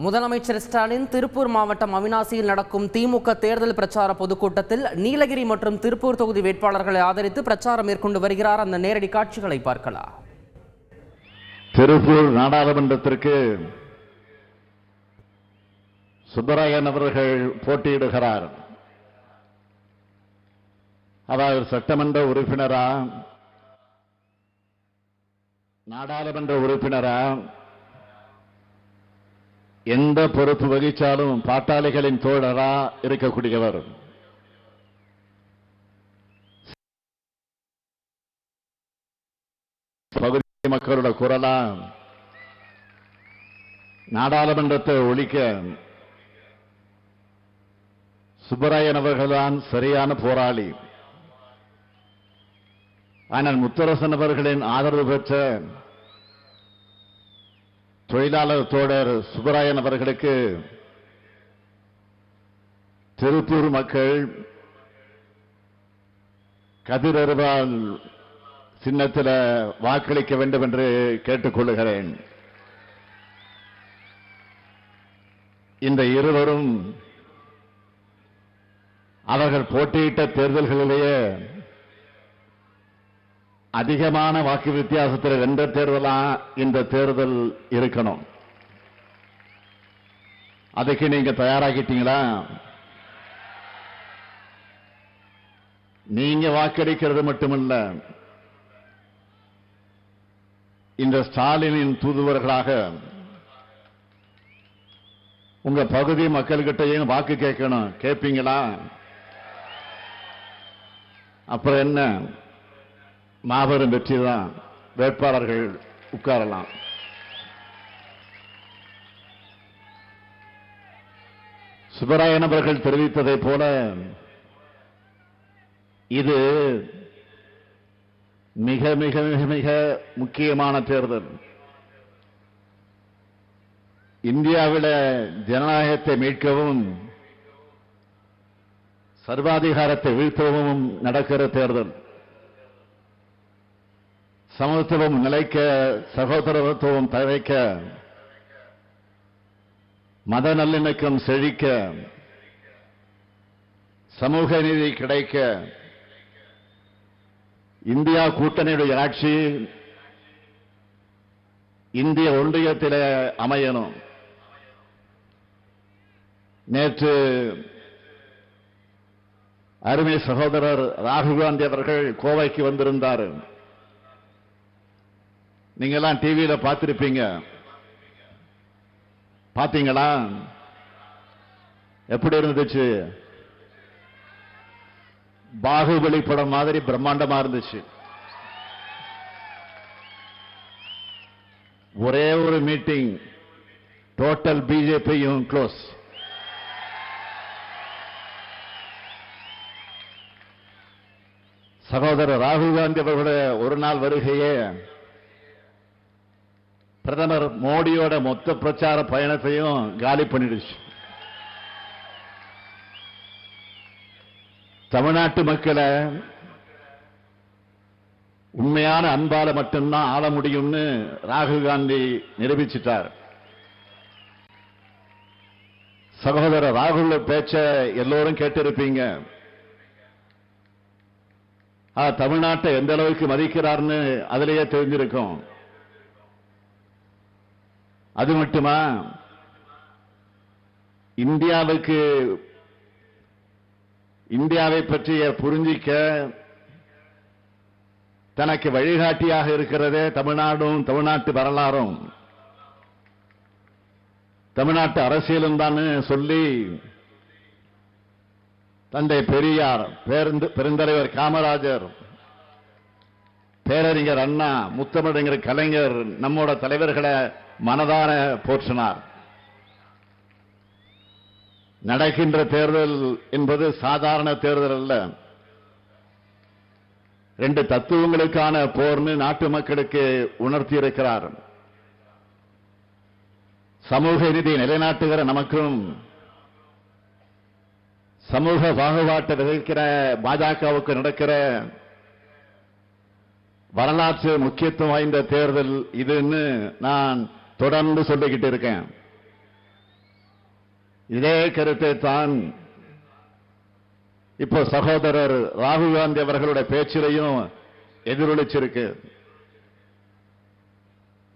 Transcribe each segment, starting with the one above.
முதலமைச்சர் ஸ்டாலின் திருப்பூர் மாவட்டம் அவிநாசியில் நடக்கும் திமுக தேர்தல் பிரச்சார பொதுக்கூட்டத்தில் நீலகிரி மற்றும் திருப்பூர் தொகுதி வேட்பாளர்களை ஆதரித்து பிரச்சாரம் மேற்கொண்டு வருகிறார். அந்த நேரடி காட்சிகளை பார்க்கலாம். திருப்பூர் நாடாளுமன்றத்திற்கு சுப்பராயன் அவர்கள் போட்டியிடுகிறார். அவர் சட்டமன்ற உறுப்பினரா, நாடாளுமன்ற உறுப்பினரா, எந்த பொறுப்பு வகிச்சாலும் பாட்டாளிகளின் தோழரா இருக்கக்கூடியவர். பகுதி மக்களோட குரலா நாடாளுமன்றத்தை ஒழிக்க சுப்பராயன் அவர்கள்தான் சரியான போராளி. ஆனால் முத்தரசன் அவர்களின் ஆதரவு பெற்ற தொழிலாளர் தோழர் சுப்பராயன் அவர்களுக்கு திருப்பூர் மக்கள் கதிரறிவால் சின்னத்தில் வாக்களிக்க வேண்டும் என்று கேட்டுக்கொள்கிறேன். இந்த இருவரும் அவர்கள் போட்டியிட்ட தேர்தல்களிலேயே அதிகமான வாக்கு வித்தியாசத்தில் வென்ற தேர்தலா இந்த தேர்தல் இருக்கணும். அதுக்கு நீங்க தயாராகிட்டீங்களா? நீங்க வாக்களிக்கிறது மட்டுமல்ல, இந்த ஸ்டாலினின் தூதுவர்களாக உங்க பகுதி மக்கள்கிட்டையும் வாக்கு கேட்கணும். கேட்பீங்களா? அப்புறம் என்ன, மாபெரும் வெற்றி தான். வேட்பாளர்கள் உட்காரலாம். சுப்பராயன் அவர்கள் தெரிவித்ததை போல இது மிக மிக மிக மிக முக்கியமான தேர்தல். இந்தியாவில் ஜனநாயகத்தை மீட்கவும் சர்வாதிகாரத்தை வீழ்த்தவும் நடக்கிற தேர்தல். சமத்துவம் நிலைக்க, சகோதரத்துவம் தழைக்க, மத நல்லிணக்கம் செழிக்க, சமூக நீதி கிடைக்க, இந்தியா கூட்டணியுடைய ஆட்சி இந்திய ஒன்றியத்தில் அமையணும். நேற்று அருமை சகோதரர் ராகுல் காந்தி அவர்கள் கோவைக்கு வந்திருந்தார். நீங்க எல்லாம் டிவியில பார்த்திருப்பீங்க. பாத்தீங்களா? எப்படி இருந்துச்சு? பாகுபலி படம் மாதிரி பிரம்மாண்டமா இருந்துச்சு. ஒரே ஒரு மீட்டிங், டோட்டல் பிஜேபியும் க்ளோஸ். சகோதரர் ராகுல் காந்தி அவர்களுடைய ஒரு நாள் வருகையே பிரதமர் மோடியோட மொத்த பிரச்சார பயணத்தையும் காலி பண்ணிடுச்சு. தமிழ்நாட்டு மக்களை உண்மையான அன்பால மட்டும்தான் ஆள முடியும்னு ராகுல் காந்தி நிரூபிச்சிட்டார். சகோதரர் ராகுல் பேச்ச எல்லோரும் கேட்டிருப்பீங்க. தமிழ்நாட்டை எந்த அளவுக்கு மதிக்கிறார்னு அதிலேயே தெரிஞ்சிருக்கும். அது மட்டுமா, இந்தியாவை பற்றிய புரிஞ்சிக்க தனக்கு வழிகாட்டியாக இருக்கிறதே தமிழ்நாடும், தமிழ்நாட்டு வரலாறும், தமிழ்நாட்டு அரசியலும் தான் சொல்லி தந்தை பெரியார், பெருந்தலைவர் காமராஜர், பேரறிஞர் அண்ணா, முத்தமிழறிஞர் கலைஞர் நம்மோட தலைவர்களை மனதார போற்றினார். நடக்கின்ற தேர்தல் என்பது சாதாரண தேர்தல் அல்ல. ரெண்டு தத்துவங்களுக்கான போர்னு நாட்டு மக்களுக்கு உணர்த்தி இருக்கிறார். சமூக நீதியை நிலைநாட்டுகிற நமக்கும், சமூக பாகுபாட்டை விதைக்கிற பாஜகவுக்கு நடக்கிற வரலாற்று முக்கியத்துவம் வாய்ந்த தேர்தல் இதுன்னு நான் தொடர்ந்து சொல்லிக்கிட்டு இருக்கேன். இதே கருத்தை தான் இப்போ சகோதரர் ராகுல் காந்தி அவர்களுடைய பேச்சிலையும் எதிரொலிச்சிருக்கு.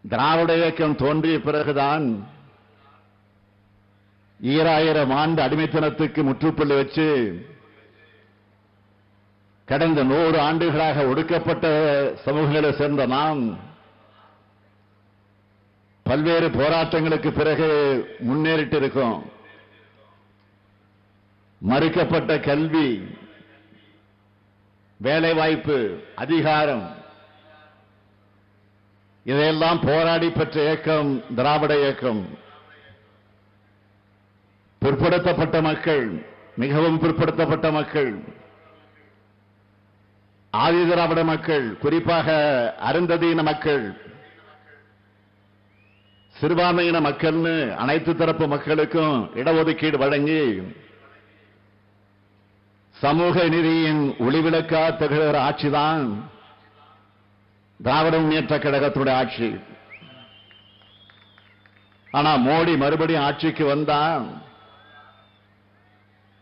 திராவிட இயக்கம் தோன்றிய பிறகுதான் 2000 ஆண்டு அடிமைத்தனத்துக்கு முற்றுப்புள்ளி வச்சு கடந்த 100 ஆண்டுகளாக ஒடுக்கப்பட்ட சமூகங்களை சேர்ந்த நாம் பல்வேறு போராட்டங்களுக்கு பிறகு முன்னேறிட்டு இருக்கோம். மறுக்கப்பட்ட கல்வி, வேலைவாய்ப்பு, அதிகாரம், இதையெல்லாம் போராடி பெற்ற இயக்கம் திராவிட இயக்கம். பிற்படுத்தப்பட்ட மக்கள், மிகவும் பிற்படுத்தப்பட்ட மக்கள், ஆதி திராவிட மக்கள், குறிப்பாக அருந்ததியின மக்கள், சிறுபான்மையின மக்கள்னு அனைத்து தரப்பு மக்களுக்கும் இடஒதுக்கீடு வழங்கி சமூக நீதியின் ஒளிவிளக்கா திகழ்கிற ஆட்சிதான் திராவிட முன்னேற்ற கழகத்துடைய ஆட்சி. ஆனா மோடி மறுபடியும் ஆட்சிக்கு வந்தா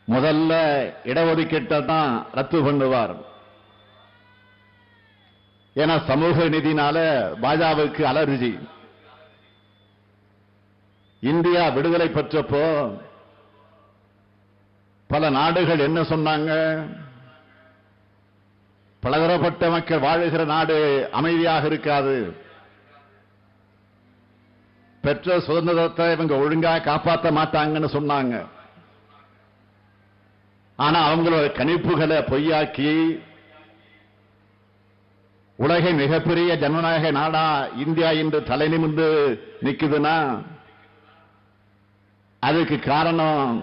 முதல்ல இடஒதுக்கீட்டை தான் ரத்து பண்ணுவார். ஏன்னா சமூக நீதினால பாஜகவுக்கு அலர்ஜி. இந்தியா விடுதலை பெற்றப்போ பல நாடுகள் என்ன சொன்னாங்க? பலதரப்பட்ட மக்கள் வாழுகிற நாடு அமைதியாக இருக்காது, பெற்ற சுதந்திரத்தை இவங்க ஒழுங்கா காப்பாற்ற மாட்டாங்கன்னு சொன்னாங்க. ஆனா அவங்களோட கணிப்புகளை பொய்யாக்கி உலகின் மிகப்பெரிய ஜனநாயக நாடா இந்தியா இன்று தலை நிமிர்ந்து நிக்குதுன்னா அதுக்கு காரணம்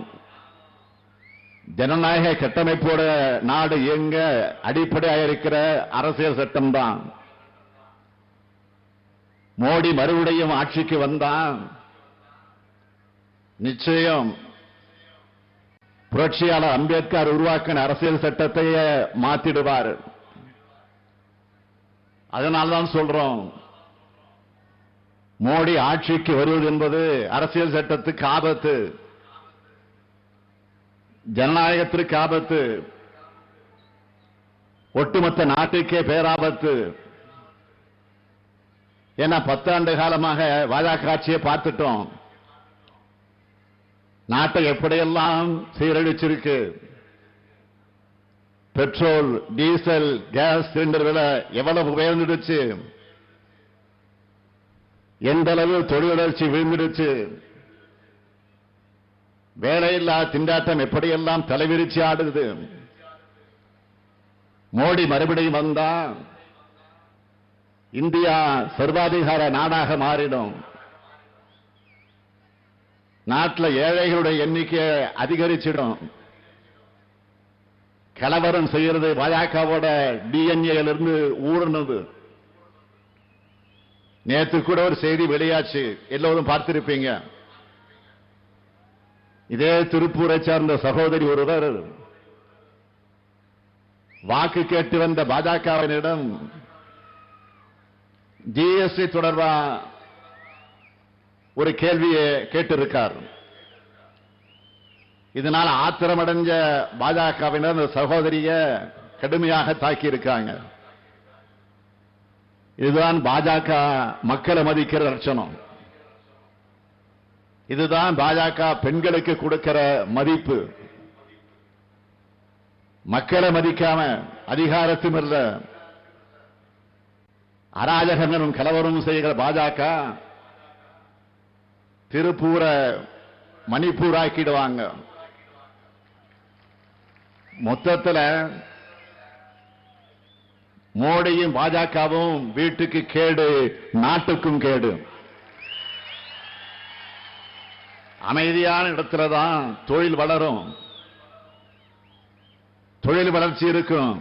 ஜனநாயக கட்டமைப்போட நாடு இயங்க அடிப்படையாக இருக்கிற அரசியல் சட்டம் தான். மோடி மறுபடியும் ஆட்சிக்கு வந்தான் நிச்சயம் புரட்சியாளர் அம்பேத்கர் உருவாக்கின அரசியல் சட்டத்தையே மாத்திடுவார். அதனால்தான் சொல்றோம், மோடி ஆட்சிக்கு வருவது என்பது அரசியல் சட்டத்துக்கு ஆபத்து, ஜனநாயகத்திற்கு ஆபத்து, ஒட்டுமொத்த நாட்டுக்கே பேராபத்து. ஏன்னா 10 ஆண்டு காலமாக பாஜக ஆட்சியை பார்த்துட்டோம். நாட்டை எப்படியெல்லாம் சீரழிச்சிருக்கு. பெட்ரோல், டீசல், கேஸ் சிலிண்டர் விலை எவ்வளவு உயர்ந்துடுச்சு, எந்த அளவு தொழில் வளர்ச்சி விழுந்துடுச்சு, வேலையில்லா திண்டாட்டம் எப்படியெல்லாம் தலைவிரிச்சு ஆடுது. மோடி மறுபடியும் வந்தா இந்தியா சர்வாதிகார நாடாக மாறிடும். நாட்டில் ஏழைகளுடைய எண்ணிக்கை அதிகரிச்சிடும். கலவரம் செய்யறது பாஜகவோட டிஎன்ஏலிருந்து ஊர்னது. நேற்று கூட ஒரு செய்தி வெளியாச்சு, எல்லோரும் பார்த்திருப்பீங்க. இதே திருப்பூரை சார்ந்த சகோதரி ஒருவர் வாக்கு கேட்டு வந்த பாஜகவினரிடம் ஜிஎஸ்டி தொடர்பா ஒரு கேள்வியை கேட்டிருக்கார். இதனால் ஆத்திரமடைஞ்ச பாஜகவினர் அந்த சகோதரிய கடுமையாக தாக்கியிருக்காங்க. இதுதான் பாஜக மக்களை மதிக்கிற லட்சணம். இதுதான் பாஜக பெண்களுக்கு கொடுக்கிற மதிப்பு. மக்களை மதிக்காம அதிகாரத்தும் இல்ல, அராஜகங்களும் கலவரம் செய்கிற பாஜக திருப்பூர மணிப்பூர் ஆக்கிடுவாங்க. மொத்தத்தில் மோடியும் பாஜகவும் வீட்டுக்கு கேடு, நாட்டுக்கும் கேடு. அமைதியான இடத்துல தான் தொழில் வளரும், தொழில் வளர்ச்சி இருக்கும்,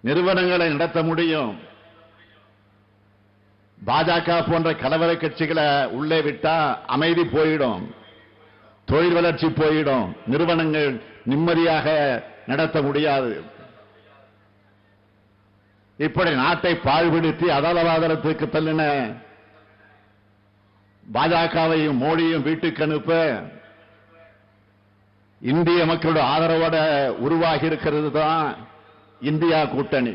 நிறுவனங்களை நடத்த முடியும். பாஜக போன்ற கலவர கட்சிகளை உள்ளே விட்டா அமைதி போயிடும், தொழில் வளர்ச்சி போயிடும், நிறுவனங்கள் நிம்மதியாக நடத்த முடியாது. இப்படி நாட்டை பாழ்படுத்தி அதளவாதலத்துக்கு தள்ளின பாஜகவையும் மோடியும் வீட்டுக்கு அனுப்ப இந்திய மக்களோட ஆதரவோட உருவாகி இருக்கிறது தான் இந்தியா கூட்டணி.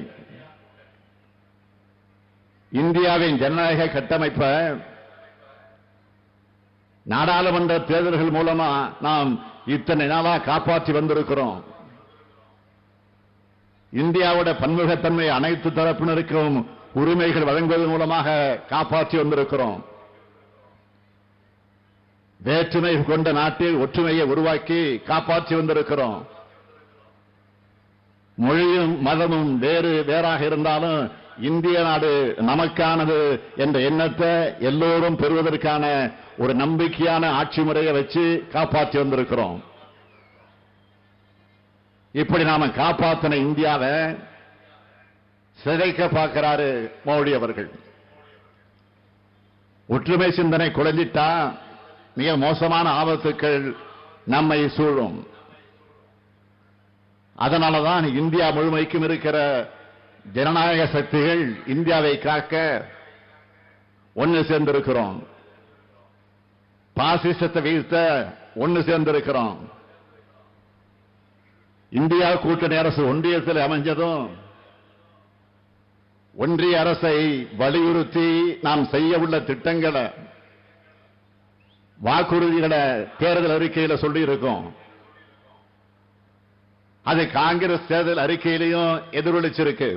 இந்தியாவின் ஜனநாயக கட்டமைப்பை நாடாளுமன்ற தேர்தல்கள் மூலமா நாம் இத்தனை நாளா காப்பாற்றி வந்திருக்கிறோம். இந்தியாவோட பன்முகத்தன்மை அனைத்து தரப்பினருக்கும் உரிமைகள் வழங்குவதன் மூலமாக காப்பாற்றி வந்திருக்கிறோம். வேற்றுமை கொண்ட நாட்டில் ஒற்றுமையை உருவாக்கி காப்பாற்றி வந்திருக்கிறோம். மொழியும் மதமும் வேறாக இருந்தாலும் இந்திய நாடு நமக்கானது என்ற எண்ணத்தை எல்லோரும் பெறுவதற்கான ஒரு நம்பிக்கையான ஆட்சி முறையை வச்சு காப்பாற்றி வந்திருக்கிறோம். இப்படி நாம காப்பாற்றின இந்தியாவை சிதைக்க பார்க்கிறாரு மோடி அவர்கள். ஒற்றுமை சிந்தனை குறைஞ்சிட்டா மிக மோசமான ஆபத்துக்கள் நம்மை சூழும். அதனாலதான் இந்தியா முழுமைக்கும் இருக்கிற ஜனநாயக சக்திகள் இந்தியாவை காக்க ஒன்று சேர்ந்திருக்கிறோம். பாசிசத்தை வீழ்த்த ஒன்று சேர்ந்திருக்கிறோம். இந்தியா கூட்டணி அரசு ஒன்றியத்தில் அமைஞ்சதும் ஒன்றிய அரசை வலியுறுத்தி நாம் செய்ய உள்ள திட்டங்களை வாக்குறுதிகளை தேர்தல் அறிக்கையில் சொல்லி இருக்கோம். அது காங்கிரஸ் தேர்தல் அறிக்கையிலையும் எதிரொலிச்சிருக்கு.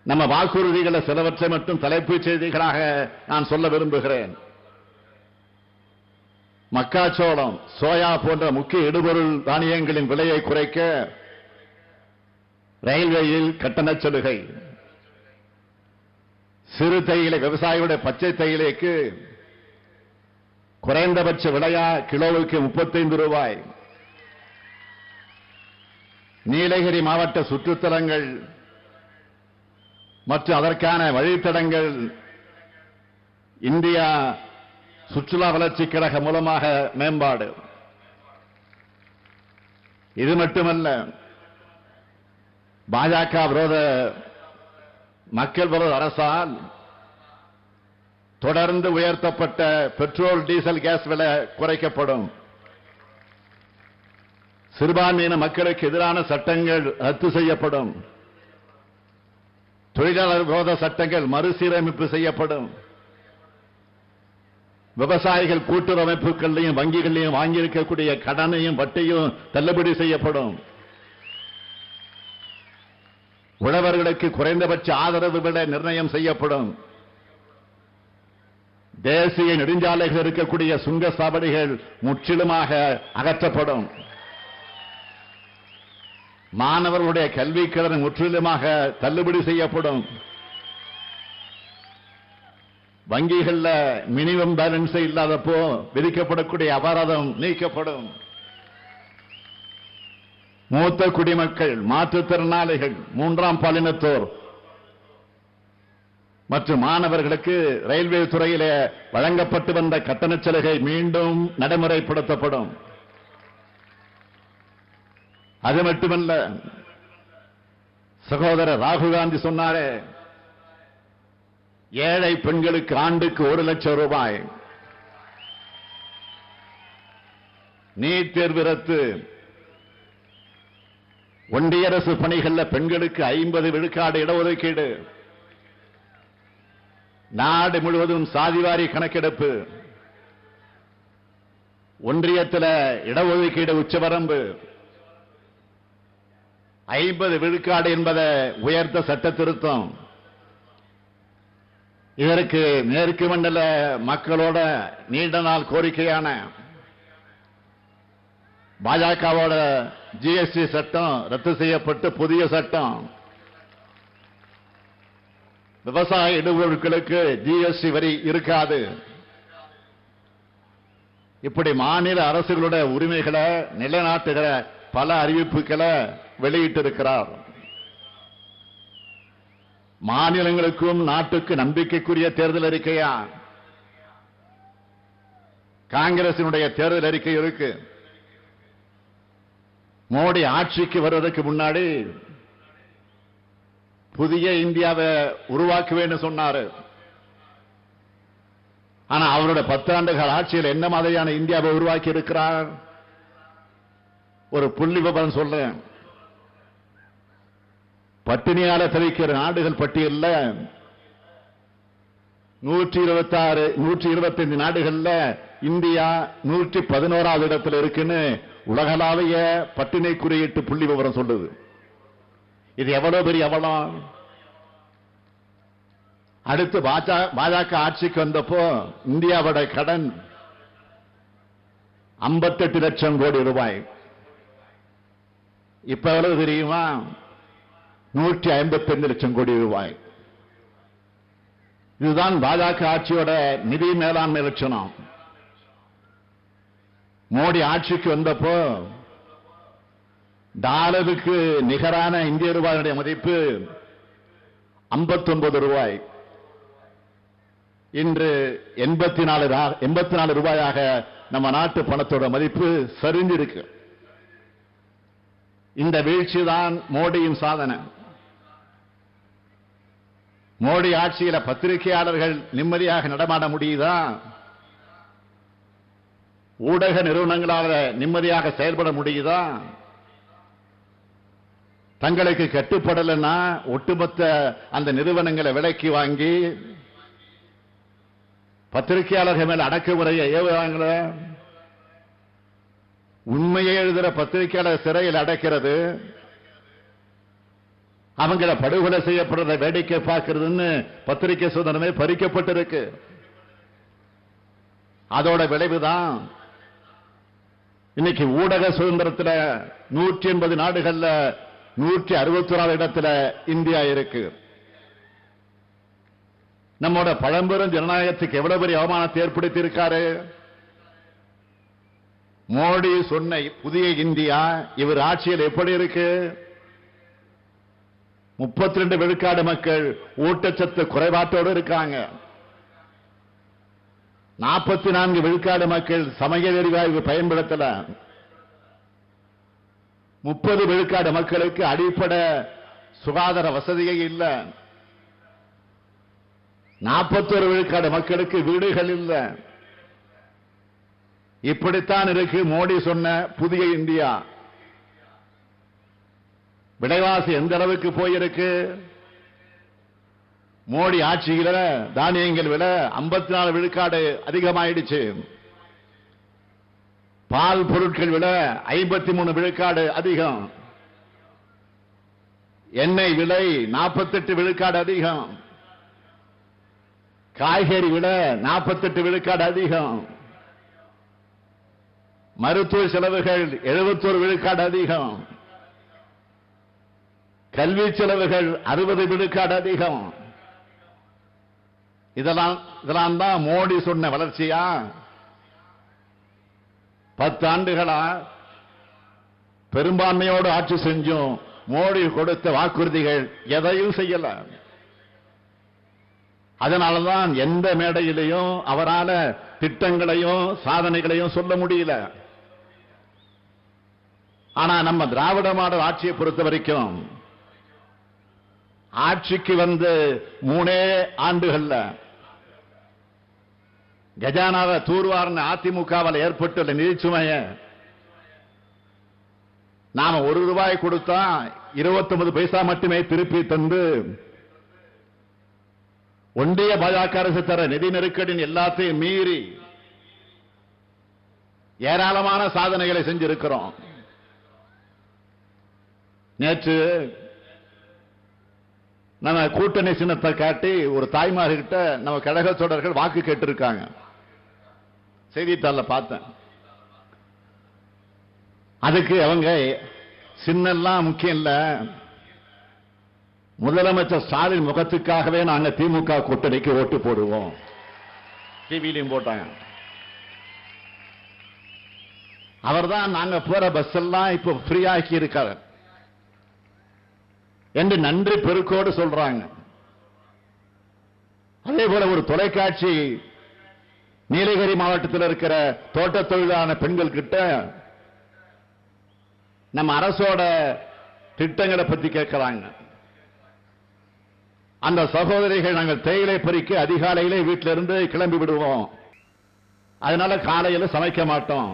நம்ம வாக்குறுதிகளை சிலவற்றை மட்டும் தலைப்புச் செய்திகளாக நான் சொல்ல விரும்புகிறேன். மக்காச்சோளம், சோயா போன்ற முக்கிய இடுபொருள் தானியங்களின் விலையை குறைக்க ரயில்வேயில் கட்டண சலுகை, சிறு தேயிலை விவசாயிகளுடைய பச்சை தேயிலைக்கு குறைந்தபட்ச விலையா கிலோவுக்கு 35 ரூபாய், நீலகிரி மாவட்ட சுற்றுத்தலங்கள் மற்றும் அதற்கான வழித்தடங்கள் இந்தியா சுற்றுலா வளர்ச்சி கழக மூலமாக மேம்பாடு. இது மட்டுமல்ல, பாஜக விரோத மக்கள் விரோத அரசால் தொடர்ந்து உயர்த்தப்பட்ட பெட்ரோல் டீசல் கேஸ் விலை குறைக்கப்படும். சிறுபான்மையின மக்களுக்கு எதிரான சட்டங்கள் ரத்து செய்யப்படும். தொழிலாளர் விரோத சட்டங்கள் மறுசீரமைப்பு செய்யப்படும். விவசாயிகள் கூட்டுறவு அமைப்புகளையும் வங்கிகளையும் வாங்கியிருக்கக்கூடிய கடனையும் வட்டியும் தள்ளுபடி செய்யப்படும். உழவர்களுக்கு குறைந்தபட்ச ஆதரவு விலை நிர்ணயம் செய்யப்படும். தேசிய நெடுஞ்சாலைகள் இருக்கக்கூடிய சுங்க சாவடிகள் முற்றிலுமாக அகற்றப்படும். மாணவர்களுடைய கல்வி கடன் முற்றிலுமாக தள்ளுபடி செய்யப்படும். வங்கிகள்ல மினிமம் பேலன்ஸ் இல்லாதப்போ விதிக்கப்படக்கூடிய அபராதம் நீக்கப்படும். மூத்த குடிமக்கள், மாற்றுத்திறனாளிகள், மூன்றாம் பாலினத்தோர் மற்றும் மாணவர்களுக்கு ரயில்வே துறையிலே வழங்கப்பட்டு வந்த கட்டண சலுகை மீண்டும் நடைமுறைப்படுத்தப்படும். அது மட்டுமல்ல, சகோதரர் ராகுல் காந்தி சொன்னாரே, ஏழை பெண்களுக்கு ஆண்டுக்கு 1 லட்சம் ரூபாய், நீட் தேர்வு ரத்து, ஒன்றிய அரசு பணிகளில் பெண்களுக்கு 50 விழுக்காடு இடஒதுக்கீடு, நாடு முழுவதும் சாதிவாரி கணக்கெடுப்பு, ஒன்றியத்தில் இடஒதுக்கீடு உச்சவரம்பு, 50 விழுக்காடு என்பதை உயர்த்த சட்ட திருத்தம். இதற்கு மேற்கு மண்டல மக்களோட நீண்ட நாள் கோரிக்கையான பாஜகவோட ஜிஎஸ்டி சட்டம் ரத்து செய்யப்பட்டு புதிய சட்டம், விவசாய இடுபொருட்களுக்கு ஜிஎஸ்டி வரி இருக்காது. இப்படி மாநில அரசுகளுடைய உரிமைகளை நிலைநாட்டுகிற பல அறிவிப்புகளை வெளியிட்டிருக்கிறார். மாநிலங்களுக்கும் நாட்டுக்கு நம்பிக்கைக்குரிய தேர்தல் அறிக்கையா காங்கிரசினுடைய தேர்தல் அறிக்கை இருக்கு. மோடி ஆட்சிக்கு வருவதற்கு முன்னாடி புதிய இந்தியாவை உருவாக்குவேன்னு சொன்னாரு. ஆனா அவருடைய 10 ஆண்டுகள் ஆட்சியில் என்ன மாதிரியான இந்தியாவை உருவாக்கி இருக்கிறார்? ஒரு புள்ளி விவரம் சொல்றேன். பட்டினியால தவிக்கிற நாடுகள் பட்டியல்ல 125 நாடுகள்ல இந்தியா 111வது இடத்துல இருக்குன்னு உலகளாவிய பட்டினி குறியீட்டு புள்ளி விவரம் சொல்லுது. இது எவ்வளவு பெரிய அவலம். அடுத்து பாஜக ஆட்சிக்கு வந்தப்போ இந்தியாவோட கடன் 58 லட்சம் கோடி ரூபாய். இப்ப எவ்வளவு தெரியுமா? 155 லட்சம் கோடி ரூபாய். இதுதான் பாஜக ஆட்சியோட நிதி மேலாண்மை லட்சணம். மோடி ஆட்சிக்கு வந்தப்போ டாலருக்கு நிகரான இந்திய ரூபாயுடைய மதிப்பு 59 ரூபாய். இன்று 84 ரூபாயாக நம்ம நாட்டு பணத்தோட மதிப்பு சரிஞ்சிருக்கு. இந்த வீழ்ச்சி தான் மோடியின் சாதனை. மோடி ஆட்சியில பத்திரிகையாளர்கள் நிம்மதியாக நடமாட முடியுதா? ஊடக நிறுவனங்களால நிம்மதியாக செயல்பட முடியுதா? தங்களுக்கு கட்டுப்படலைன்னா ஒட்டுமொத்த அந்த நிறுவனங்களை விலைக்கு வாங்கி பத்திரிகையாளர்கள் மேல் அடக்குமுறையை ஏவுவாங்கள. உண்மையை எழுதுகிற பத்திரிகையாளர் சிறையில் அடைக்கிறது, அவங்கள படுகொலை செய்யப்படுறதை வேடிக்கை பார்க்கிறதுன்னு பத்திரிகை சுதந்திரமே பறிக்கப்பட்டிருக்கு. அதோட விளைவுதான் இன்னைக்கு ஊடக சுதந்திரத்தில் 180 நாடுகள்ல 161 இடத்துல இந்தியா இருக்கு. நம்மோட பழம்பெரும் ஜனநாயகத்துக்கு எவ்வளவு பெரிய அவமானத்தை ஏற்படுத்தி இருக்காரு. மோடி சொன்ன புதிய இந்தியா இவர் ஆட்சியில் எப்படி இருக்கு? 32 விழுக்காடு மக்கள் ஊட்டச்சத்து குறைபாட்டோடு இருக்காங்க. 44 விழுக்காடு மக்கள் சமையல் எரிவாயு பயன்படுத்தல. 30 விழுக்காடு மக்களுக்கு அடிப்படை சுகாதார வசதியே இல்லை. 41 விழுக்காடு மக்களுக்கு வீடுகள் இல்லை. இப்படித்தான் இருக்கு மோடி சொன்ன புதிய இந்தியா. விலைவாசி எந்த அளவுக்கு போயிருக்கு? மோடி ஆட்சியில தானியங்கள் விலை 54 விழுக்காடு அதிகமாயிடுச்சு. பால் பொருட்கள் விலை 53 விழுக்காடு அதிகம். எண்ணெய் விலை 48 விழுக்காடு அதிகம். காய்கறி விலை 48 விழுக்காடு அதிகம். மருத்துவ செலவுகள் 71 விழுக்காடு அதிகம். கல்வி செலவுகள் 60 விழுக்காடு அதிகம். இதெல்லாம் தான் மோடி சொன்ன வளர்ச்சியா? 10 ஆண்டுகளா பெரும்பான்மையோடு ஆட்சி செஞ்சும் மோடி கொடுத்த வாக்குறுதிகள் எதையும் செய்யல. அதனாலதான் எந்த மேடையிலையும் அவரால திட்டங்களையும் சாதனைகளையும் சொல்ல முடியல. ஆனா நம்ம திராவிட மாடல் ஆட்சியை பொறுத்த வரைக்கும் ஆட்சிக்கு வந்து 3 ஆண்டுகள்ல கஜானாவை தூர்வார்ன அதிமுகவால் ஏற்பட்டுள்ள நிதிச்சுமைய நாம 1 ரூபாய் கொடுத்தா 29 பைசா மட்டுமே திருப்பி தந்து ஒன்றிய பாஜக அரசு தர நிதி நெருக்கடியின் எல்லாத்தையும் மீறி ஏராளமான சாதனைகளை செஞ்சிருக்கிறோம். நேற்று நம்ம கூட்டணி சின்னத்தை காட்டி ஒரு தாய்மார்கிட்ட நம்ம கழக தொடர்கள் வாக்கு கேட்டிருக்காங்க. செய்தித்தாள பார்த்தேன். அதுக்கு அவங்க சின்னெல்லாம் முக்கியம் இல்ல, முதலமைச்சர் ஸ்டாலின் முகத்துக்காகவே நாங்க திமுக கூட்டணிக்கு ஓட்டு போடுவோம். டிவிலையும் போட்டாங்க. அவர்தான் நாங்க போற பஸ் எல்லாம் இப்ப ஃப்ரீ ஆக்கி இருக்காரு என்று நன்றி பெருக்கோடு சொல்றாங்க. அதே போல ஒரு தொலைக்காட்சி நீலகிரி மாவட்டத்தில் இருக்கிற தோட்ட தொழிலான பெண்கள் கிட்ட நம்ம அரசோட திட்டங்களை பத்தி கேட்கிறாங்க. அந்த சகோதரிகள் நாங்கள் தேயிலை பறிக்க அதிகாலையிலே வீட்டிலிருந்து கிளம்பி விடுவோம். அதனால காலையில சமைக்க மாட்டோம்.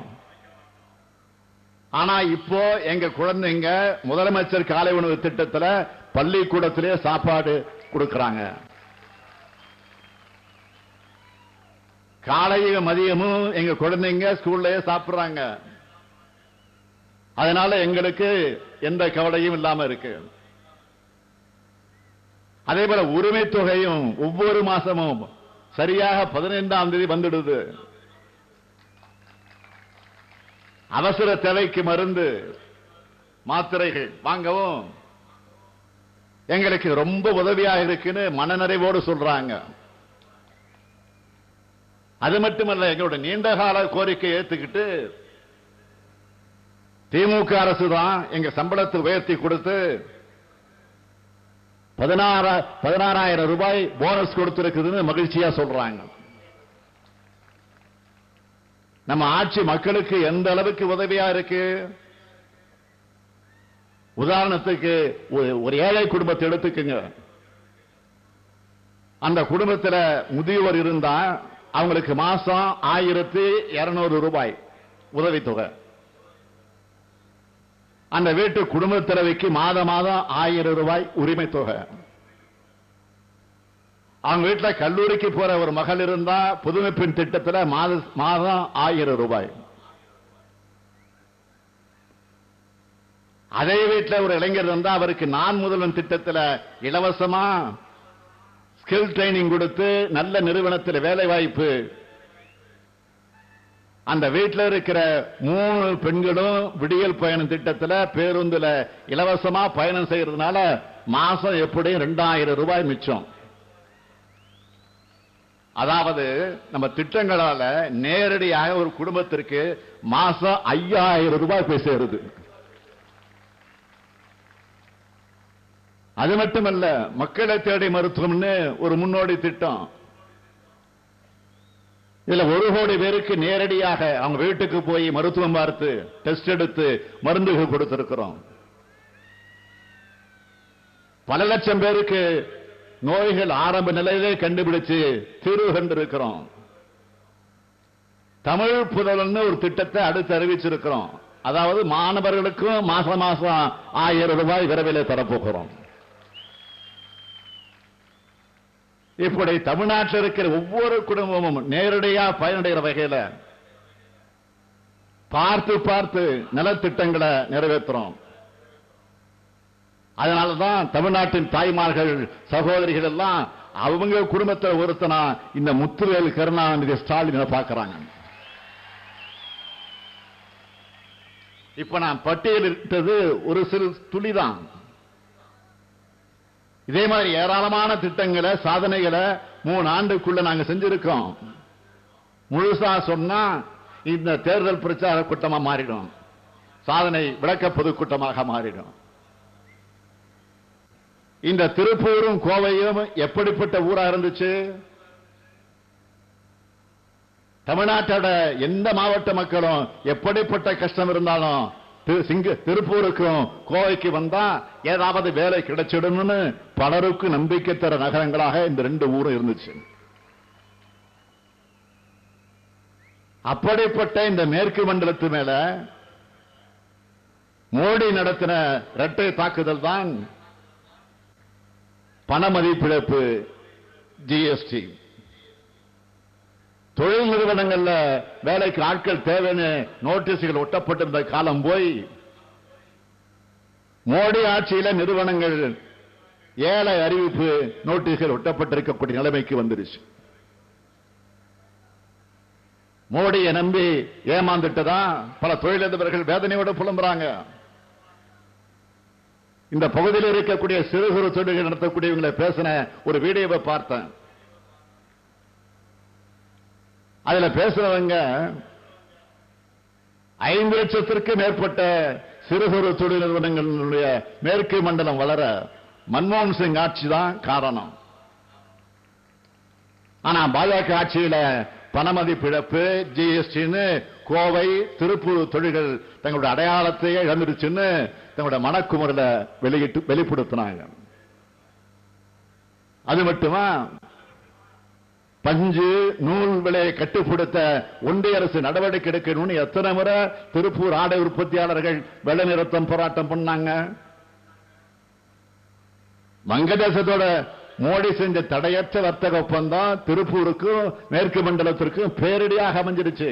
ஆனா இப்போ எங்க குழந்தைங்க முதலமைச்சர் காலை உணவு திட்டத்துல பள்ளிக்கூடத்திலே சாப்பாடு கொடுக்கறாங்க. காலையும் மதியமும் எங்க குழந்தைங்க ஸ்கூல்ல சாப்பிடுறாங்க. அதனால எங்களுக்கு எந்த கவலையும் இல்லாம இருக்கு. அதே போல உரிமை தொகையும் ஒவ்வொரு மாசமும் சரியாக 15ஆம் தேதி வந்துடுது. அவசர தேவைக்கு மருந்து மாத்திரைகள் வாங்கவும் எங்களுக்கு ரொம்ப உதவியாக இருக்குன்னு மனநிறைவோடு சொல்றாங்க. அது மட்டுமல்ல, எங்களோட நீண்டகால கோரிக்கை ஏத்துக்கிட்டு திமுக அரசு தான் எங்க சம்பளத்தை உயர்த்தி கொடுத்து 16,000 ரூபாய் போனஸ் கொடுத்திருக்குதுன்னு மகிழ்ச்சியா சொல்றாங்க. நம்ம ஆட்சி மக்களுக்கு எந்த அளவுக்கு உதவியா இருக்கு. உதாரணத்துக்கு ஒரு ஏழை குடும்பத்தை எடுத்துக்குங்க. அந்த குடும்பத்தில் முதியோர் இருந்தா அவங்களுக்கு மாசம் 1,200 ரூபாய் உதவித்தொகை. அந்த வீட்டு குடும்ப தலைவிக்கு மாதம் 1000 ரூபாய் உரிமை தொகை. அவங்க வீட்டில் கல்லூரிக்கு போற ஒரு மகள் இருந்தா புதுமை பெண் திட்டத்தில் மாதம் 1000 ரூபாய். அதே வீட்டில் ஒரு இளைஞர் இருந்தா அவருக்கு நான் முதல்வன் திட்டத்தில் இலவசமா ஸ்கில் ட்ரைனிங் கொடுத்து நல்ல நிறுவனத்தில் வேலை வாய்ப்பு. அந்த வீட்டில் இருக்கிற 3 பெண்களும் விடியல் பயணம் திட்டத்தில் பேருந்துல இலவசமா பயணம் செய்யறதுனால மாசம் எப்படியும் 2000 ரூபாய் மிச்சம். அதாவது நம்ம திட்டங்களால நேரடியாக ஒரு குடும்பத்திற்கு மாசம் 5000 ரூபாய் போய் சேருது. அது மட்டுமல்ல, மக்களை தேடி மருத்துவம்னு ஒரு முன்னோடி திட்டம். இதுல 1 கோடி பேருக்கு நேரடியாக அவங்க வீட்டுக்கு போய் மருத்துவம் பார்த்து டெஸ்ட் எடுத்து மருந்துகள் கொடுத்திருக்கிறோம். பல லட்சம் பேருக்கு நோய்கள் ஆரம்ப நிலையிலே கண்டுபிடிச்சு தீர்வு கண்டிருக்கிறோம். தமிழ் புதல்வன் ஒரு திட்டத்தை அடுத்து அறிவிச்சிருக்கிறோம். அதாவது மாணவர்களுக்கும் மாசம் 1000 ரூபாய் விரைவில் தரப்போகிறோம். இப்படி தமிழ்நாட்டில் இருக்கிற ஒவ்வொரு குடும்பமும் நேரடியா பயனடைகிற வகையில பார்த்து பார்த்து நலத்திட்டங்களை நிறைவேற்றுறோம். அதனாலதான் தமிழ்நாட்டின் தாய்மார்கள் சகோதரிகள் எல்லாம் அவங்க குடும்பத்தில் ஒருத்தனா இந்த முத்துவேல் கருணாநிதி ஸ்டாலினை பார்க்கிறாங்க. இப்ப நான் பட்டியலிட்டது ஒரு சிறு துளிதான். இதே மாதிரி ஏராளமான திட்டங்களை சாதனைகளை 3 ஆண்டுக்குள்ள நாங்க செஞ்சிருக்கோம். முழுசா சொன்னா இந்த தேர்தல் பிரச்சார கூட்டமா மாறிடும், சாதனை விளக்க பொதுக்கூட்டமாக மாறிடும். இந்த திருப்பூரும் கோவையும் எப்படிப்பட்ட ஊரா இருந்துச்சு? தமிழ்நாட்டோட எந்த மாவட்ட மக்களும் எப்படிப்பட்ட கஷ்டம் இருந்தாலும் திருப்பூருக்கும் கோவைக்கு வந்தா ஏதாவது வேலை கிடைச்சிடும்னு பலருக்கு நம்பிக்கை தர நகரங்களாக இந்த 2 ஊரும் இருந்துச்சு. அப்படிப்பட்ட இந்த மேற்கு மண்டலத்து மேல மோடி நடத்தின இரட்டை தாக்குதல் தான் பண மதிப்பிழப்பு, ஜிஎஸ்டி. தொழில் நிறுவனங்கள்ல வேலைக்கு ஆட்கள் தேவைன்னு நோட்டீஸ்கள் ஒட்டப்பட்டிருந்த காலம் போய் மோடி ஆட்சியில நிறுவனங்கள் ஏழை அறிவிப்பு நோட்டீஸ்கள் ஒட்டப்பட்டிருக்கக்கூடிய நிலைமைக்கு வந்துருச்சு. மோடியை நம்பி ஏமாந்துட்டதா பல தொழிலதிபர்கள் வேதனையோடு புலம்புறாங்க. இந்த பகுதியில் இருக்கக்கூடிய சிறு குறு தொழில்கள் நடத்தக்கூடியவங்களை பேசின ஒரு வீடியோவை பார்த்தேன். அதுல பேசுறவங்க 5 லட்சத்திற்கு மேற்பட்ட சிறு குறு தொழில் நிறுவனங்களுடைய மேற்கு மண்டலம் வளர மன்மோகன் சிங் ஆட்சி தான் காரணம். ஆனா பாஜக ஆட்சியில பணமதிப்பிழப்பு, ஜிஎஸ்டின்னு கோவை திருப்பூர் தொழில்கள் தங்களுடைய அடையாளத்தையே இழந்துருச்சுன்னு தங்களுடைய மனக்குமுறையில வெளிப்படுத்தினாங்க. அது மட்டுமா, பஞ்சு நூல் விலையை கட்டுப்படுத்த ஒன்றிய அரசு நடவடிக்கை எடுக்கணும்னு எத்தனை முறை திருப்பூர் ஆடை உற்பத்தியாளர்கள் வெள்ள நிறுத்தம் போராட்டம் பண்ணாங்க. வங்கதேசத்தோட மோடி செஞ்ச தடையற்ற வர்த்தக ஒப்பந்தம் திருப்பூருக்கும் மேற்கு மண்டலத்திற்கும் பேரடியாக அமைஞ்சிருச்சு.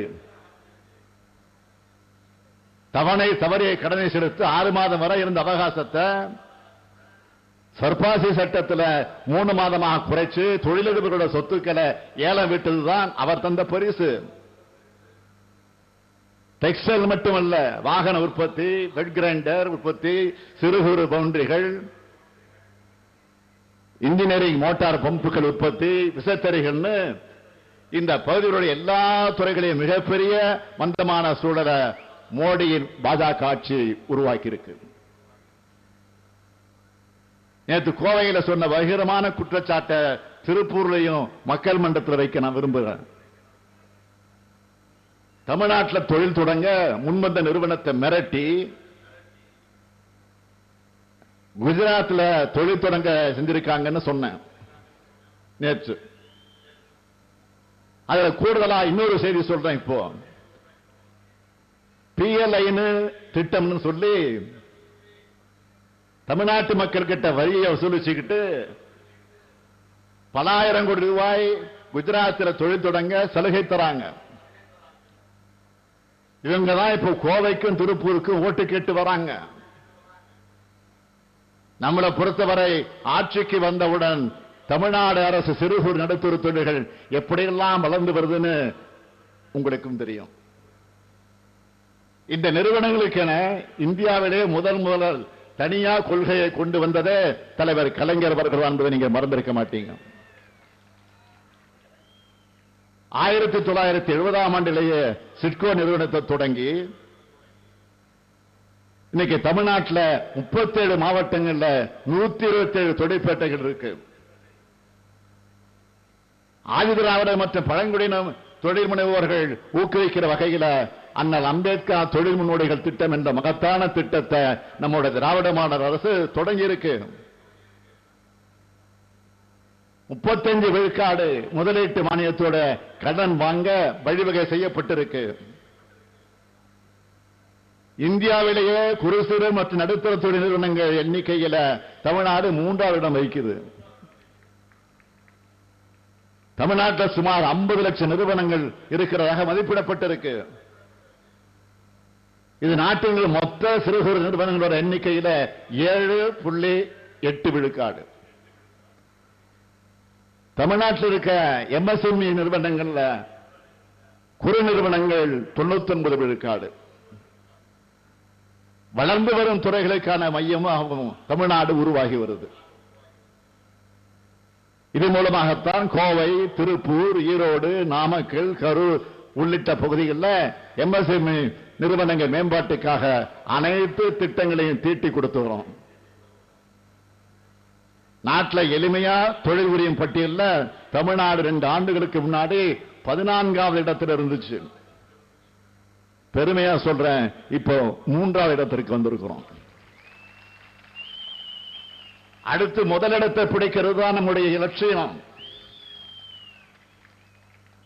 தவணை தவறிய கடனை செலுத்த 6 மாதம் வரை இருந்த அவகாசத்தை சர்பாசி சட்டத்தில் 3 மாதமாக குறைச்சு தொழிலதிபர்களோட சொத்துக்களை ஏலம் விட்டதுதான் அவர் தந்த பரிசு. டெக்ஸ்டைல் மட்டுமல்ல, வாகன உற்பத்தி, பெட் கிரைண்டர் உற்பத்தி, சிறு குறு பவுண்டரிகள், இன்ஜினியரிங் மோட்டார் பம்புகள் உற்பத்தி, விசைத்தறிகள்னு இந்த பகுதிகளுடைய எல்லா துறைகளையும் மிகப்பெரிய மந்தமான சூழலை மோடியின் பாஜக ஆட்சி உருவாக்கி இருக்கு. நேற்று கோவையில் சொன்ன பகிரமான குற்றச்சாட்டை திருப்பூர்லையும் மக்கள் மன்றத்தில் வைக்க நான் விரும்புகிறேன். தமிழ்நாட்டில் தொழில் தொடங்க முன்வந்த நிறுவனத்தை மிரட்டி குஜராத்தில் தொழில் தொடங்க செஞ்சிருக்காங்கன்னு சொன்னேன் நேற்று. அதுல கூடுதலா இன்னொரு செய்தி சொல்றேன். இப்போ PLI திட்டம்னு சொல்லி தமிழ்நாட்டு மக்கள் கிட்ட வரியை வசூலிச்சுக்கிட்டு பல ஆயிரம் கோடி ரூபாய் குஜராத்தில் தொழில் தொடங்க சலுகை தராங்க. இவங்க தான் இப்போ கோவைக்கும் திருப்பூருக்கும் ஓட்டு கேட்டு வராங்க. நம்மளை பொறுத்தவரை ஆட்சிக்கு வந்தவுடன் தமிழ்நாடு அரசு சிறு குறு நடுத்தர தொழில்கள் எப்படியெல்லாம் வளர்ந்து வருதுன்னு உங்களுக்கும் தெரியும். இந்த நிறுவனங்களுக்கென இந்தியாவிலே முதல் தனியா கொள்கையை கொண்டு வந்ததே தலைவர் கலைஞர் அவர்கள் என்பதை நீங்க மறந்திருக்க மாட்டீங்க. 1970ஆம் ஆண்டிலேயே சிட்கோ நிறுவனத்தை தொடங்கி இன்னைக்கு தமிழ்நாட்டில் 37 மாவட்டங்கள்ல 127 தொழிற்பேட்டைகள் இருக்கு. ஆதிதிராவிட மற்றும் பழங்குடியின தொழில் முனைவோர்கள் ஊக்குவிக்கிற வகையில் அண்ணல் அம்பேத்கர் தொழில் முன்னோடிகள் திட்டம் என்ற மகத்தான திட்டத்தை நம்முடைய திராவிட மாடல் அரசு தொடங்கி இருக்கு. 35 விழுக்காடு முதலீட்டு மானியத்தோட கடன் வாங்க வழிவகை செய்யப்பட்டிருக்கு. இந்தியாவிலேயே குறு சிறு மற்றும் நடுத்தர தொழில் நிறுவனங்கள் எண்ணிக்கையில தமிழ்நாடு 3வது இடம் வகிக்குது. தமிழ்நாட்டில் சுமார் 50 லட்சம் நிறுவனங்கள் இருக்கிறதாக மதிப்பிடப்பட்டிருக்கு. இது நாட்டில் மொத்த சிறு குறு நிறுவனங்களோட எண்ணிக்கையில 7.8 விழுக்காடு. தமிழ்நாட்டில் இருக்க MSME நிறுவனங்கள்ல குறு நிறுவனங்கள் 99 விழுக்காடு. வளர்ந்து வரும் துறைகளுக்கான மையமாகவும் தமிழ்நாடு உருவாகி வருது. இது மூலமாகத்தான் கோவை, திருப்பூர், ஈரோடு, நாமக்கல், கரூர் உள்ளிட்ட பகுதிகளில் MSME நிறுவனங்கள் மேம்பாட்டுக்காக அனைத்து திட்டங்களையும் தீட்டி கொடுத்துகிறோம். நாட்டில் எளிமையா தொழில் புரியும் பட்டியலில் தமிழ்நாடு 2 ஆண்டுகளுக்கு முன்னாடி 14வது இடத்தில் இருந்துச்சு. பெருமையா சொல்றேன், இப்போ 3வது இடத்திற்கு வந்திருக்கிறோம். அடுத்து முதலிடத்தை பிடிக்கிறது தான் நம்முடைய இலட்சியம்.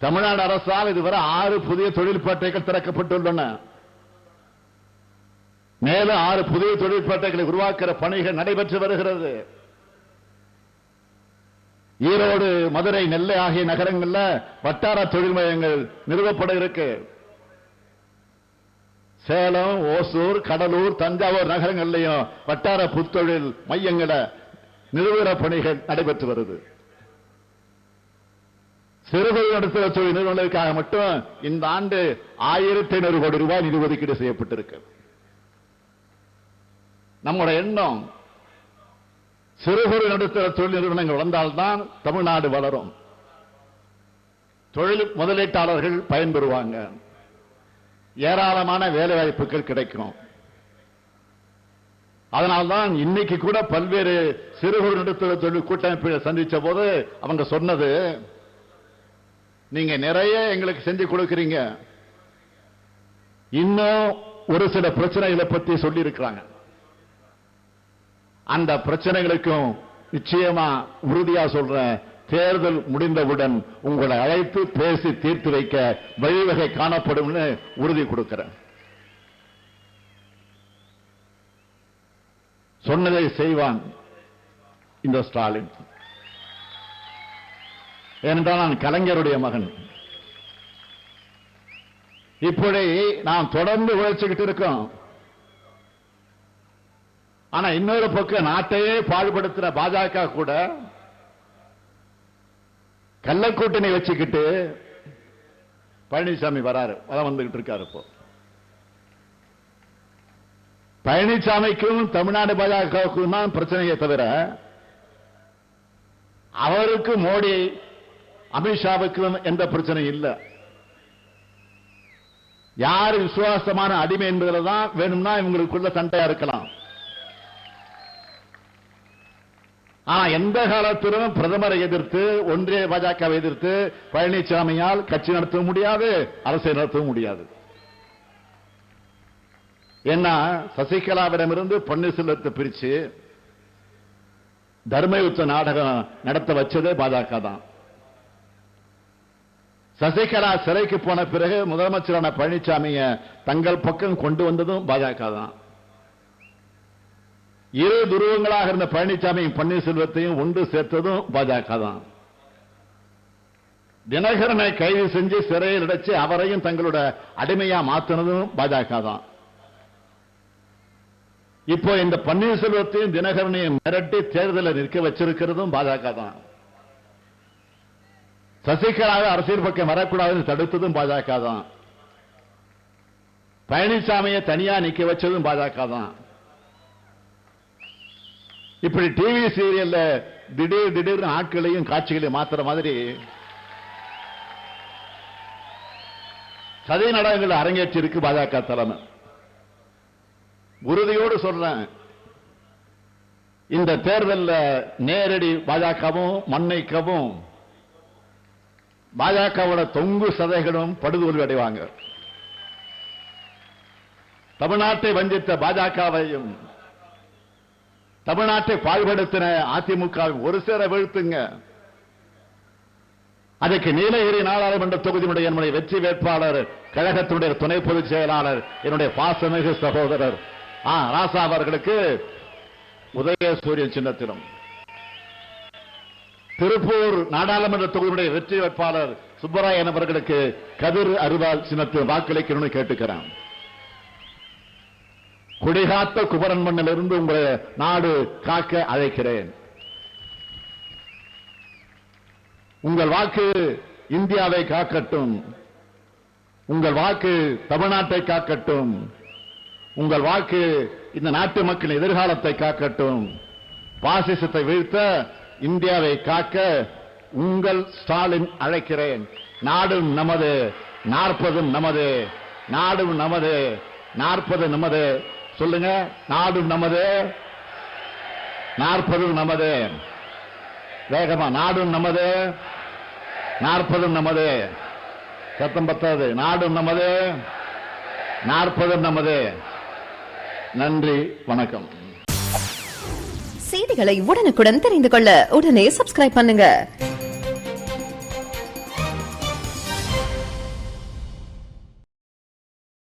தமிழ்நாடு அரசால் இதுவரை 6 புதிய தொழிற்பேட்டைகள் திறக்கப்பட்டுள்ளன. மேலும் 6 புதிய தொழிற்பேட்டைகளை உருவாக்குற பணிகள் நடைபெற்று வருகிறது. ஈரோடு, மதுரை, நெல்லை ஆகிய நகரங்களில் வட்டார தொழில் மையங்கள் நிறுவப்பட இருக்கு. சேலம், ஓசூர், கடலூர், தஞ்சாவூர் நகரங்களிலையும் வட்டார புத்தொழில் மையங்களை நிறுவன பணிகள் நடைபெற்று வருது. சிறுகுறு நடுத்தர தொழில் நிறுவனங்களுக்காக மட்டும் இந்த ஆண்டு 1500 கோடி ரூபாய் நிதி ஒதுக்கீடு செய்யப்பட்டிருக்கு. நம்முடைய எண்ணம் சிறுகுறு நடுத்தர தொழில் நிறுவனங்கள் வளர்ந்தால்தான் தமிழ்நாடு வளரும், தொழில் முதலீட்டாளர்கள் பயன்பெறுவாங்க, ஏராளமான வேலை வாய்ப்புகள் கிடைக்கும். அதனால்தான் இன்னைக்கு கூட பல்வேறு சிறுகுறு நடுத்தர தொழில் கூட்டமைப்புகளை சந்திச்ச போது அவங்க சொன்னது, நீங்க நிறைய எங்களுக்கு செஞ்சு கொடுக்கிறீங்க, இன்னும் ஒரு சில பிரச்சனைகளை பற்றி சொல்லி இருக்கிறாங்க. அந்த பிரச்சனைகளுக்கும் நிச்சயமா உறுதியா சொல்றேன், தேர்தல் முடிந்தவுடன் உங்களை அழைத்து பேசி தீர்த்து வைக்க வழிவகை காணப்படும் உறுதி கொடுக்கிறேன். சொன்னதை செய்வான் இந்த ஸ்டாலின். ஏனென்றால் நான் கலைஞருடைய மகன். இப்படி நாம் தொடர்ந்து உழைச்சுக்கிட்டு இருக்கோம். ஆனா இன்னொரு பக்கம் நாட்டையே பாடுபடுத்துற பாஜக கூட கள்ளக்கூட்டணி வச்சுக்கிட்டு பழனிசாமி வராரு, அதான் வந்துகிட்டு இருக்காரு. இப்போ பழனிசாமிக்கும் தமிழ்நாடு பாஜகவுக்கும் தான் பிரச்சனையை தவிர அவருக்கு மோடி அமித்ஷாவுக்கும் எந்த பிரச்சனையும் இல்லை. யார் விசுவாசமான அடிமை என்பதில் தான் வேணும்னா இவங்களுக்குள்ள சண்டையா இருக்கலாம். ஆனா எந்த காலத்திலும் பிரதமரை எதிர்த்து, ஒன்றிய பாஜகவை எதிர்த்து பழனிசாமியால் கட்சி நடத்த முடியாது, அரசை நடத்த முடியாது. ஏன்னா சசிகலாவிடமிருந்து பன்னீர்செல்வத்தை பிரிச்சு தர்மயுத்த நாடகம் நடத்த வச்சதே பாஜக தான். சசிகலா சிறைக்கு போன பிறகு முதலமைச்சரான பழனிசாமிய தங்கள் பக்கம் கொண்டு வந்ததும் பாஜக தான். இரு துருவங்களாக இருந்த பழனிசாமியும் பன்னீர்செல்வத்தையும் ஒன்று சேர்த்ததும் பாஜக தான். தினகரனை கைது செஞ்சு சிறையில் அடைச்சு அவரையும் தங்களோட அடிமையா மாத்தினதும் பாஜக தான். இப்போ இந்த பன்னீர்செல்வத்தையும் தினகரனையும் மிரட்டி தேர்தலில் நிற்க வச்சிருக்கிறதும் பாஜக தான். சசிகலாவை அரசியல் பக்கம் வரக்கூடாதுன்னு தடுத்ததும் பாஜக தான். பழனிசாமியை தனியா நிக்க வச்சதும் பாஜக தான். இப்படி டிவி சீரியல்ல திடீர்னு ஆட்களையும் காட்சிகளையும் மாத்துற மாதிரி சதி நாடகங்கள் அரங்கேற்றி இருக்கு பாஜக தலைமை. உறுதியோடு சொல்றேன், இந்த தேர்தலில் நேரடி பாஜகவும் மண்ணைக்கவும் பாஜகவோட தொங்கு சதைகளும் படுதோல்வி அடைவாங்க. தமிழ்நாட்டை வஞ்சித்த பாஜகவையும் தமிழ்நாட்டை பாழ்படுத்தின அதிமுக ஒரு சேர வீழ்த்துங்க. அதற்கு நீலகிரி நாடாளுமன்ற தொகுதியினுடைய என்னுடைய வெற்றி வேட்பாளர், கழகத்தினுடைய துணை பொதுச் செயலாளர், என்னுடைய பாசமிகு சகோதரர் ராசா அவர்களுக்கு உதயசூரியன் சின்னத்திலும், திருப்பூர் நாடாளுமன்ற தொகுதியுடைய வெற்றி வேட்பாளர் சுப்பராயன் அவர்களுக்கு கதிர் அருவாள் சின்னத்தில் வாக்களிக்கணும்னு கேட்டுக்கிறேன். குடிகாத்த குமரன் மண்ணிலிருந்து உங்களை நாடு காக்க அழைக்கிறேன். உங்கள் வாக்கு இந்தியாவை காக்கட்டும், உங்கள் வாக்கு தமிழ்நாட்டை காக்கட்டும், உங்கள் வாக்கு இந்த நாட்டு மக்களின் எதிர்காலத்தை காக்கட்டும். பாசிசத்தை வீழ்த்த இந்தியாவை காக்க உங்கள் ஸ்டாலின் அழைக்கிறேன். நாடும் நமது, 40 நமது, நாடும் நமது, 40 நமது. சொல்லுங்க, நாடும் நமது, 40 நமது. வேகமா, நாடும் நமது, 40 நமது. சத்தம் பத்தாது. நாடும் நமது, 40 நமது. நன்றி, வணக்கம். செய்திகளை உடனுக்குடன் தெரிந்து கொள்ள உடனே சப்ஸ்கிரைப் பண்ணுங்க.